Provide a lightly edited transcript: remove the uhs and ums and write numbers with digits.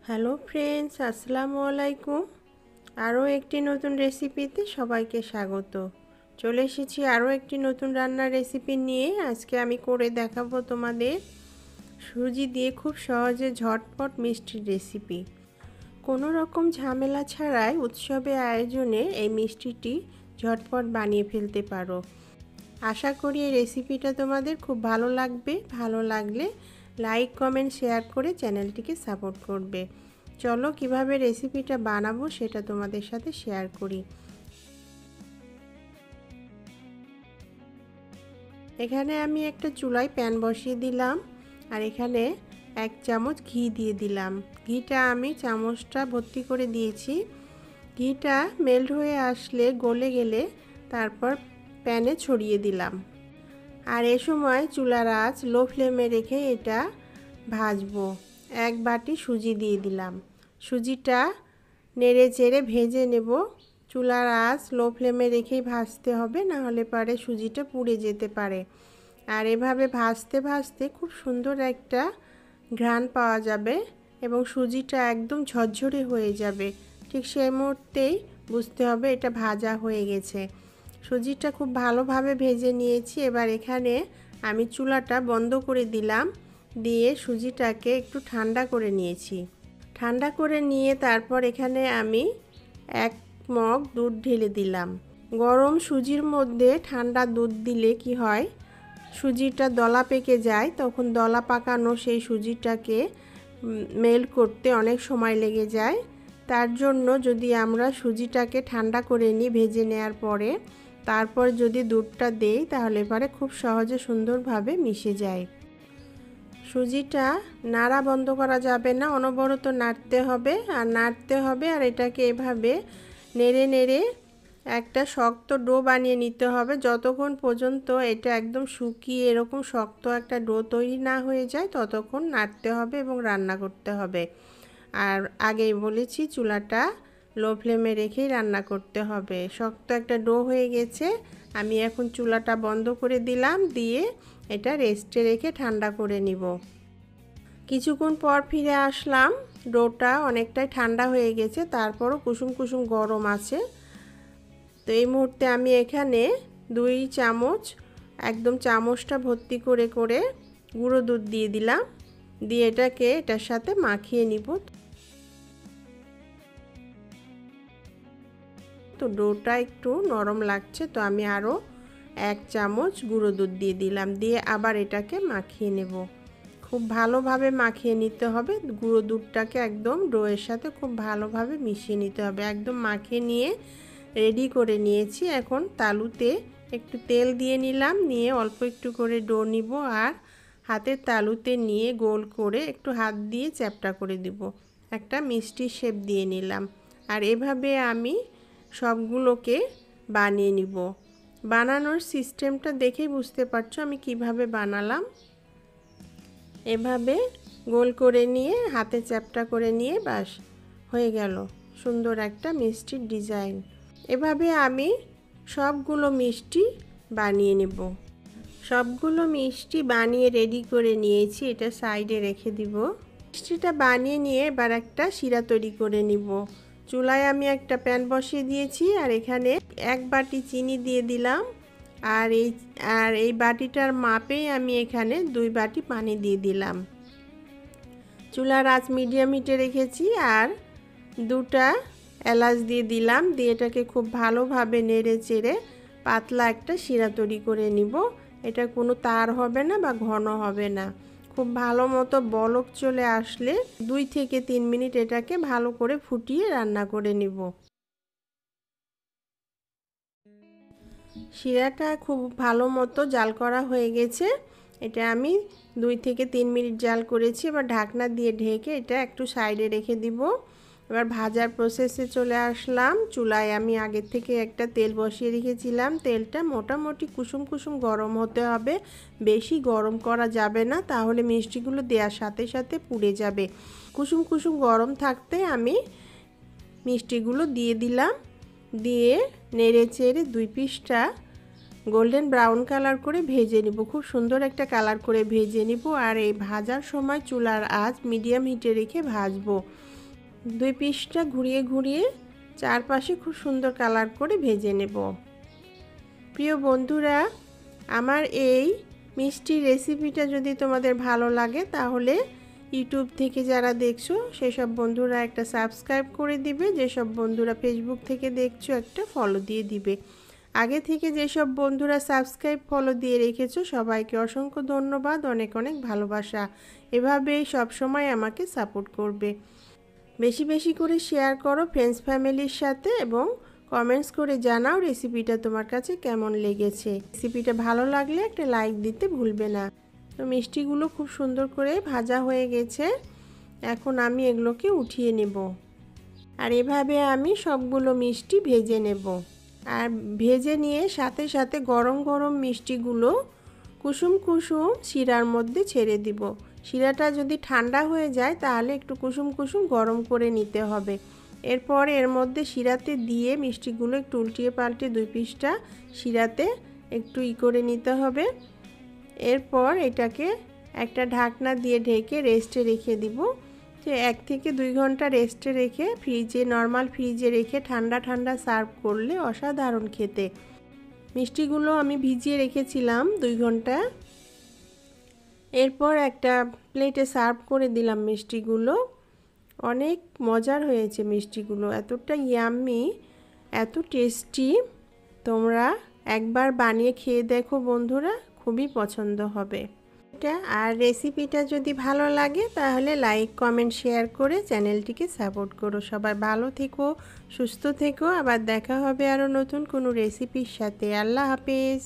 Hello friends, আসসালামু আলাইকুম। আরও একটি নতুন রেসিপিতে সবাইকে স্বাগত। চলে এসেছি আরও একটি নতুন রান্নার রেসিপি নিয়ে। আজকে আমি করে দেখাবো তোমাদের সুজি দিয়ে খুব সহজে ঝটপট মিষ্টির রেসিপি। কোনো রকম ঝামেলা ছাড়াই উৎসবে আয়োজনে এই মিষ্টিটি ঝটপট বানিয়ে ফেলতে পারো। আশা করি এই রেসিপিটা তোমাদের খুব ভালো লাগবে। ভালো লাগলে লাইক, কমেন্ট, শেয়ার করে চ্যানেলটিকে সাপোর্ট করবে। চলো কিভাবে রেসিপিটা বানাবো সেটা তোমাদের সাথে শেয়ার করি। এখানে আমি একটা চুলায় প্যান বসিয়ে দিলাম, আর এখানে 1 চামচ ঘি দিয়ে দিলাম। ঘিটা আমি চামচটা ভর্তি করে দিয়েছি। ঘিটা মেল্ট হয়ে আসলে, গলে গেলে তারপর প্যানে ছড়িয়ে দিলাম। আর এ সময় চুলার আঁচ লো ফ্লেমে রেখে এটা ভাজবো। 1 বাটি সুজি দিয়ে দিলাম। সুজিটা নেড়ে চেড়ে ভেজে নেব। চুলার আঁচ লো ফ্লেমে রেখেই ভাজতে হবে, না হলে পারে সুজিটা পুড়ে যেতে পারে। আর এভাবে ভাজতে ভাজতে খুব সুন্দর একটা ঘ্রাণ পাওয়া যাবে এবং সুজিটা একদম ঝরঝরে হয়ে যাবে। ঠিক সেই মুহূর্তেই বুঝতে হবে এটা ভাজা হয়ে গেছে। সুজিটা খুব ভালোভাবে ভেজে নিয়েছি। এবার এখানে আমি চুলাটা বন্ধ করে দিলাম, দিয়ে সুজিটাকে একটু ঠান্ডা করে নিয়েছি। ঠান্ডা করে নিয়ে তারপর এখানে আমি 1 মগ দুধ ঢেলে দিলাম। গরম সুজির মধ্যে ঠান্ডা দুধ দিলে কি হয়, সুজিটা দলা পেকে যায়। তখন দলা পাকানো সেই সুজিটাকে মেল্ট করতে অনেক সময় লেগে যায়। তার জন্য যদি আমরা সুজিটাকে ঠান্ডা করে নিই ভেজে নেওয়ার পরে, তারপর যদি দুধটা দেই তাহলে পরে খুব সহজে সুন্দরভাবে মিশে যায়। সুজিটা নাড়া বন্ধ করা যাবে না, অনবরত নাড়তে হবে আর এটাকে এভাবে নেড়ে নেড়ে একটা শক্ত ডো বানিয়ে নিতে হবে। যতক্ষণ পর্যন্ত এটা একদম শুকিয়ে এরকম শক্ত একটা ডো তৈরি না হয়ে যায় ততক্ষণ নাড়তে হবে এবং রান্না করতে হবে। আর আগেই বলেছি চুলাটা লো ফ্লেমে রেখেই রান্না করতে হবে। শক্ত একটা ডো হয়ে গেছে। আমি এখন চুলাটা বন্ধ করে দিলাম, দিয়ে এটা রেস্টে রেখে ঠান্ডা করে নিব। কিছুক্ষণ পর ফিরে আসলাম। ডোটা অনেকটাই ঠান্ডা হয়ে গেছে, তারপরও কুসুম কুসুম গরম আছে। তো এই মুহূর্তে আমি এখানে 2 চামচ একদম চামচটা ভর্তি করে করে গুঁড়ো দুধ দিয়ে দিলাম, দিয়ে এটাকে এটার সাথে মাখিয়ে নিব। তো ডোটা একটু নরম লাগছে, তো আমি আরও 1 চামচ গুঁড়ো দুধ দিয়ে দিলাম, দিয়ে আবার এটাকে মাখিয়ে নেব। খুব ভালোভাবে মাখিয়ে নিতে হবে। গুঁড়ো দুধটাকে একদম ডোয়ের সাথে খুব ভালোভাবে মিশিয়ে নিতে হবে। একদম মাখিয়ে নিয়ে রেডি করে নিয়েছি। এখন তালুতে একটু তেল দিয়ে নিলাম, নিয়ে অল্প একটু করে ডো নিব আর হাতের তালুতে নিয়ে গোল করে একটু হাত দিয়ে চ্যাপটা করে দিব। একটা মিষ্টি শেপ দিয়ে নিলাম। আর এভাবে আমি সবগুলোকে বানিয়ে নিব। বানানোর সিস্টেমটা দেখেই বুঝতে পারছো আমি কিভাবে বানালাম। এভাবে গোল করে নিয়ে হাতে চ্যাপটা করে নিয়ে বাস হয়ে গেল সুন্দর একটা মিষ্টির ডিজাইন। এভাবে আমি সবগুলো মিষ্টি বানিয়ে নেব। সবগুলো মিষ্টি বানিয়ে রেডি করে নিয়েছি, এটা সাইডে রেখে দিব। মিষ্টিটা বানিয়ে নিয়ে এবার একটা শিরা তৈরি করে নিব। চুলায় আমি একটা প্যান বসিয়ে দিয়েছি, আর এখানে 1 বাটি চিনি দিয়ে দিলাম। আর এই বাটিটার মাপেই আমি এখানে 2 বাটি পানি দিয়ে দিলাম। চুলার আঁচ মিডিয়াম হিটে রেখেছি, আর 2টা এলাচ দিয়ে দিলাম, দিয়ে এটাকে খুব ভালোভাবে নেড়ে চেড়ে পাতলা একটা শিরা তৈরি করে নিব। এটা কোনো তার হবে না বা ঘন হবে না। খুব ভালো মতো বলক চলে আসলে 2 থেকে 3 মিনিট এটাকে ভালো করে ফুটিয়ে রান্না করে নিব। শিরাটা খুব ভালো মতো জাল করা হয়ে গেছে। এটা আমি 2 থেকে 3 মিনিট জাল করেছি। এবার ঢাকনা দিয়ে ঢেকে এটা একটু সাইডে রেখে দিব। এবার ভাজার প্রসেসে চলে আসলাম। চুলায় আমি আগে থেকে একটা তেল বসিয়ে রেখেছিলাম। তেলটা মোটামুটি কুসুম কুসুম গরম হতে হবে, বেশি গরম করা যাবে না, তাহলে মিষ্টিগুলো দেওয়ার সাথে সাথে পুড়ে যাবে। কুসুম কুসুম গরম থাকতে আমি মিষ্টিগুলো দিয়ে দিলাম, দিয়ে নেড়ে চেড়ে 2 পিসটা গোল্ডেন ব্রাউন কালার করে ভেজে নিব। খুব সুন্দর একটা কালার করে ভেজে নিব। আর এই ভাজার সময় চুলার আঁচ মিডিয়াম হিটে রেখে ভাজবো। 2 পিসটা ঘুরিয়ে ঘুরিয়ে চারপাশে খুব সুন্দর কালার করে ভেজে নেব। প্রিয় বন্ধুরা, আমার এই মিষ্টি রেসিপিটা যদি তোমাদের ভালো লাগে তাহলে ইউটিউব থেকে যারা দেখছো সেসব বন্ধুরা একটা সাবস্ক্রাইব করে দিবে। যেসব বন্ধুরা ফেসবুক থেকে দেখছো একটা ফলো দিয়ে দিবে। আগে থেকে যেসব বন্ধুরা সাবস্ক্রাইব ফলো দিয়ে রেখেছো সবাইকে অসংখ্য ধন্যবাদ, অনেক অনেক ভালোবাসা। এভাবেই সব সময় আমাকে সাপোর্ট করবে। বেশি বেশি করে শেয়ার করো ফ্রেন্ডস ফ্যামিলির সাথে এবং কমেন্টস করে জানাও রেসিপিটা তোমার কাছে কেমন লেগেছে। রেসিপিটা ভালো লাগলে একটা লাইক দিতে ভুলবে না। তো মিষ্টিগুলো খুব সুন্দর করে ভাজা হয়ে গেছে। এখন আমি এগুলোকে উঠিয়ে নেব। আর এভাবে আমি সবগুলো মিষ্টি ভেজে নেব। আর ভেজে নিয়ে সাথে সাথে গরম গরম মিষ্টিগুলো কুসুম কুসুম শিরার মধ্যে ছেড়ে দিব। শিরাটা যদি ঠান্ডা হয়ে যায় তাহলে একটু কুসুম কুসুম গরম করে নিতে হবে। এরপর এর মধ্যে শিরাতে দিয়ে মিষ্টিগুলো একটু উল্টিয়ে পাল্টে 2 পিসটা শিরাতে একটু করে নিতে হবে। এরপর এটাকে একটা ঢাকনা দিয়ে ঢেকে রেস্টে রেখে দিব। যে 1 থেকে 2 ঘন্টা রেস্টে রেখে ফ্রিজে নর্মাল ফ্রিজে রেখে ঠান্ডা ঠান্ডা সার্ভ করলে অসাধারণ খেতে। মিষ্টিগুলো আমি ভিজিয়ে রেখেছিলাম 2 ঘন্টা। এরপর একটা প্লেটে সার্ভ করে দিলাম মিষ্টিগুলো। অনেক মজার হয়েছে মিষ্টিগুলো, এতটা ইয়াম্মি, এত টেস্টি। তোমরা একবার বানিয়ে খেয়ে দেখো বন্ধুরা, খুবই পছন্দ হবে এটা। আর রেসিপিটা যদি ভালো লাগে তাহলে লাইক কমেন্ট শেয়ার করে চ্যানেলটিকে সাপোর্ট করো। সবাই ভালো থেকো, সুস্থ থেকো। আবার দেখা হবে আরও নতুন কোনো রেসিপির সাথে। আল্লাহ হাফেজ।